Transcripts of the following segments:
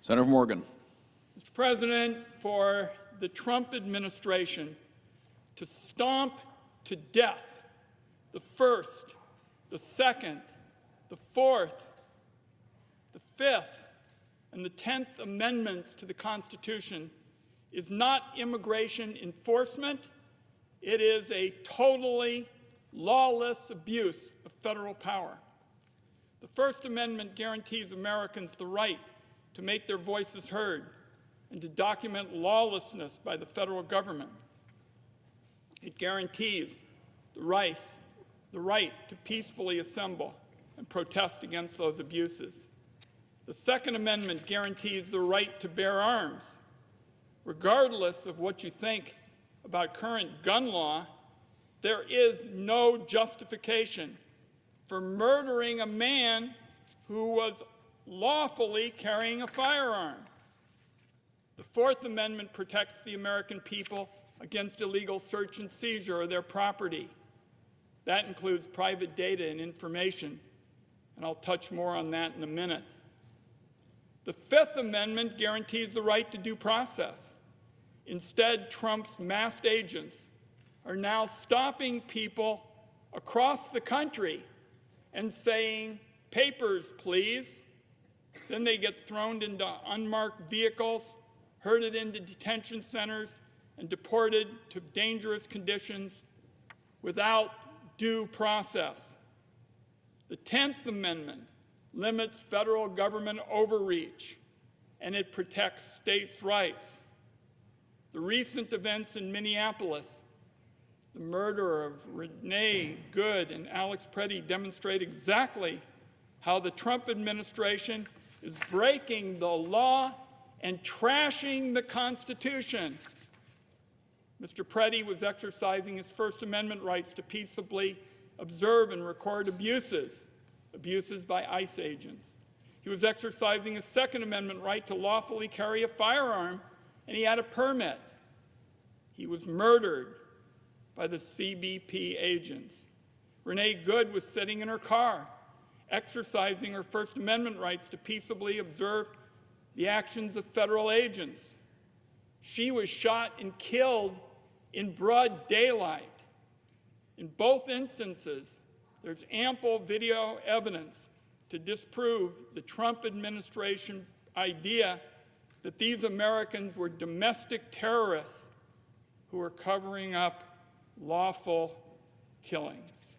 Senator Morgan. Mr. President, for the Trump administration to stomp to death the First, the Second, the Fourth, the Fifth, and the 10th Amendments to the Constitution is not immigration enforcement. It is a totally lawless abuse of federal power. The First Amendment guarantees Americans the right to make their voices heard and to document lawlessness by the federal government. It guarantees the right to peacefully assemble and protest against those abuses. The Second Amendment guarantees the right to bear arms. Regardless of what you think about current gun law, there is no justification for murdering a man who was lawfully carrying a firearm. The Fourth Amendment protects the American people against illegal search and seizure of their property. That includes private data and information, and I'll touch more on that in a minute. The Fifth Amendment guarantees the right to due process. Instead, Trump's masked agents are now stopping people across the country and saying, "Papers, please." Then they get thrown into unmarked vehicles, herded into detention centers, and deported to dangerous conditions without due process. The 10th Amendment limits federal government overreach, and it protects states' rights. The recent events in Minneapolis, the murder of Renee Good and Alex Pretti, demonstrate exactly how the Trump administration is breaking the law and trashing the Constitution. Mr. Pretti was exercising his First Amendment rights to peaceably observe and record abuses by ICE agents. He was exercising his Second Amendment right to lawfully carry a firearm, and he had a permit. He was murdered by the CBP agents. Renee Good was sitting in her car, exercising her First Amendment rights to peaceably observe the actions of federal agents. She was shot and killed in broad daylight. In both instances, there's ample video evidence to disprove the Trump administration idea that these Americans were domestic terrorists who were covering up lawful killings.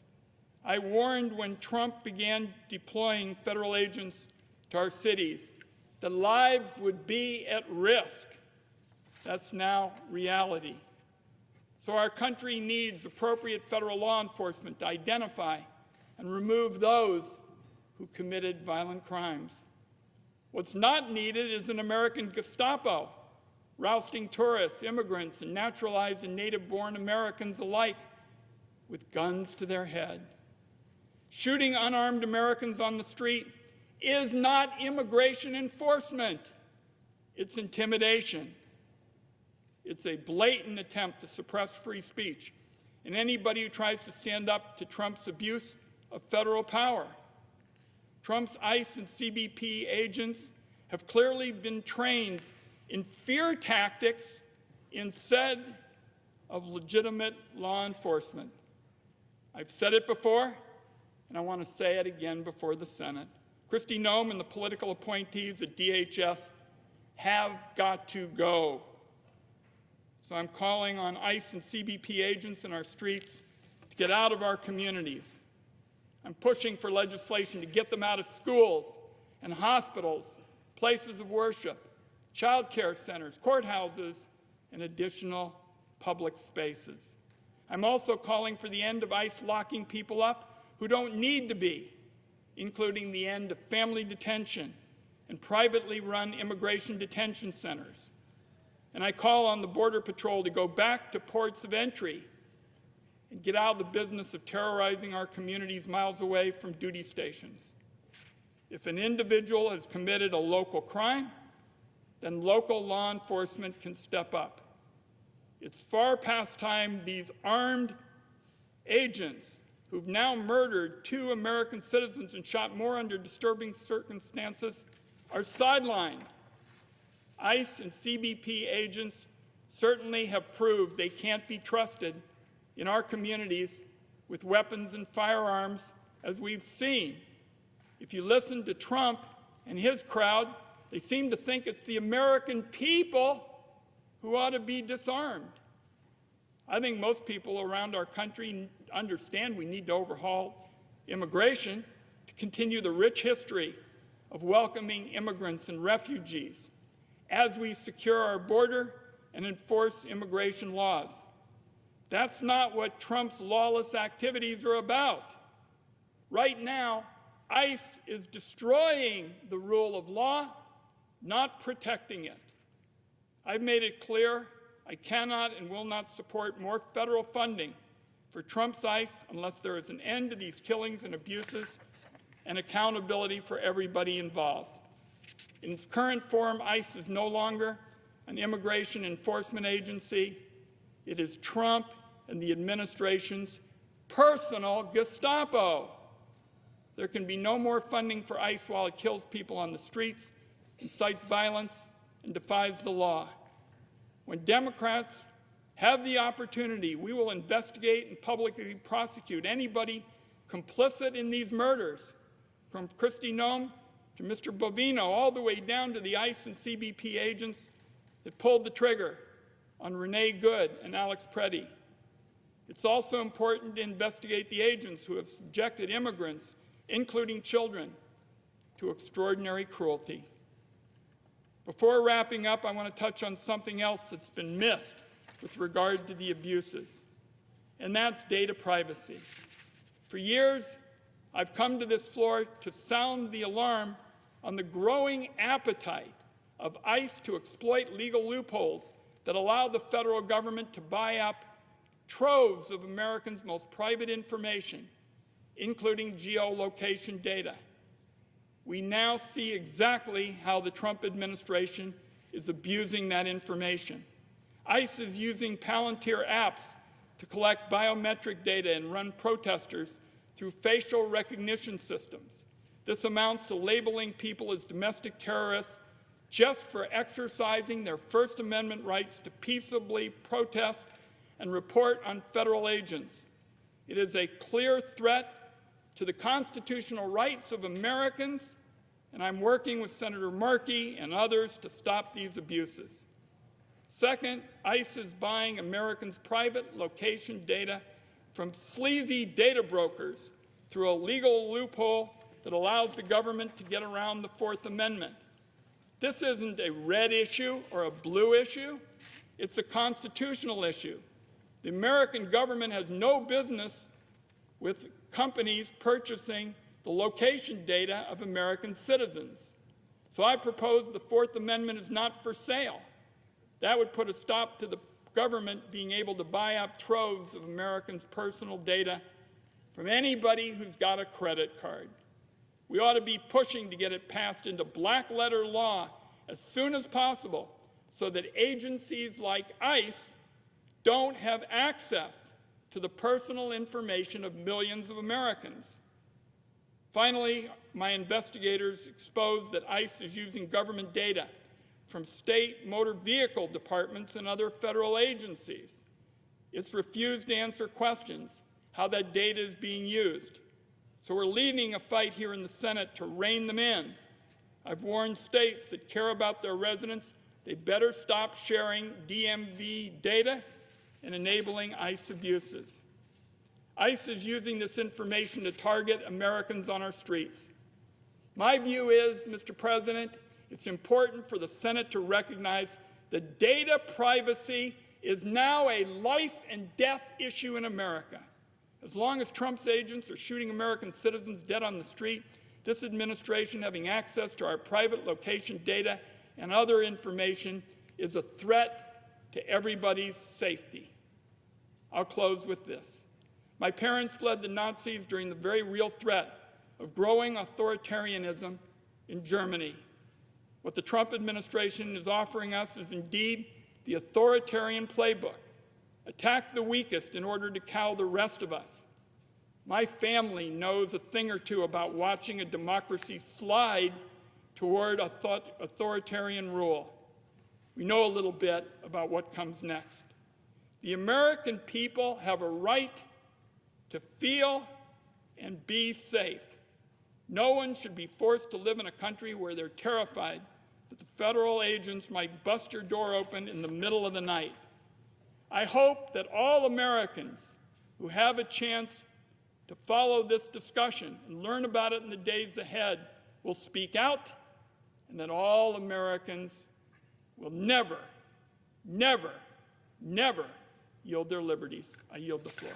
I warned when Trump began deploying federal agents to our cities that lives would be at risk. That's now reality. So our country needs appropriate federal law enforcement to identify and remove those who committed violent crimes. What's not needed is an American Gestapo, rousting tourists, immigrants, and naturalized and native-born Americans alike with guns to their head. Shooting unarmed Americans on the street is not immigration enforcement. It's intimidation. It's a blatant attempt to suppress free speech and anybody who tries to stand up to Trump's abuse of federal power. Trump's ICE and CBP agents have clearly been trained in fear tactics instead of legitimate law enforcement. I've said it before, and I want to say it again before the Senate. Kristi Noem and the political appointees at DHS have got to go. So I'm calling on ICE and CBP agents in our streets to get out of our communities. I'm pushing for legislation to get them out of schools and hospitals, places of worship, child care centers, courthouses, and additional public spaces. I'm also calling for the end of ICE locking people up who don't need to be, including the end of family detention and privately run immigration detention centers. And I call on the Border Patrol to go back to ports of entry and get out of the business of terrorizing our communities miles away from duty stations. If an individual has committed a local crime, then local law enforcement can step up. It's far past time these armed agents who've now murdered 2 American citizens and shot more under disturbing circumstances are sidelined. ICE and CBP agents certainly have proved they can't be trusted in our communities with weapons and firearms, as we've seen. If you listen to Trump and his crowd, they seem to think it's the American people who ought to be disarmed. I think most people around our country understand we need to overhaul immigration to continue the rich history of welcoming immigrants and refugees as we secure our border and enforce immigration laws. That's not what Trump's lawless activities are about. Right now, ICE is destroying the rule of law, not protecting it. I've made it clear I cannot and will not support more federal funding for Trump's ICE unless there is an end to these killings and abuses and accountability for everybody involved. In its current form, ICE is no longer an immigration enforcement agency. It is Trump and the administration's personal Gestapo. There can be no more funding for ICE while it kills people on the streets, incites violence, and defies the law. When Democrats have the opportunity, we will investigate and publicly prosecute anybody complicit in these murders, from Kristi Noem to Mr. Bovino, all the way down to the ICE and CBP agents that pulled the trigger on Renee Good and Alex Pretti. It's also important to investigate the agents who have subjected immigrants, including children, to extraordinary cruelty. Before wrapping up, I want to touch on something else that's been missed with regard to the abuses, and that's data privacy. For years, I've come to this floor to sound the alarm on the growing appetite of ICE to exploit legal loopholes that allow the federal government to buy up troves of Americans' most private information, including geolocation data. We now see exactly how the Trump administration is abusing that information. ICE is using Palantir apps to collect biometric data and run protesters through facial recognition systems. This amounts to labeling people as domestic terrorists just for exercising their First Amendment rights to peaceably protest and report on federal agents. It is a clear threat to the constitutional rights of Americans, and I'm working with Senator Markey and others to stop these abuses. Second, ICE is buying Americans' private location data from sleazy data brokers through a legal loophole that allows the government to get around the Fourth Amendment. This isn't a red issue or a blue issue. It's a constitutional issue. The American government has no business with companies purchasing the location data of American citizens. So I propose the Fourth Amendment is not for sale. That would put a stop to the government being able to buy up troves of Americans' personal data from anybody who's got a credit card. We ought to be pushing to get it passed into black letter law as soon as possible so that agencies like ICE don't have access to the personal information of millions of Americans. Finally, my investigators exposed that ICE is using government data from state motor vehicle departments and other federal agencies. It's refused to answer questions how that data is being used. So we're leading a fight here in the Senate to rein them in. I've warned states that care about their residents they better stop sharing DMV data and enabling ICE abuses. ICE is using this information to target Americans on our streets. My view is, Mr. President, it's important for the Senate to recognize that data privacy is now a life and death issue in America. As long as Trump's agents are shooting American citizens dead on the street, this administration having access to our private location data and other information is a threat to everybody's safety. I'll close with this. My parents fled the Nazis during the very real threat of growing authoritarianism in Germany. What the Trump administration is offering us is indeed the authoritarian playbook. Attack the weakest in order to cow the rest of us. My family knows a thing or two about watching a democracy slide toward authoritarian rule. we know a little bit about what comes next. The American people have a right to feel and be safe. No one should be forced to live in a country where they're terrified that the federal agents might bust your door open in the middle of the night. I hope that all Americans who have a chance to follow this discussion and learn about it in the days ahead will speak out, and that all Americans will never, never, never yield their liberties. I yield the floor.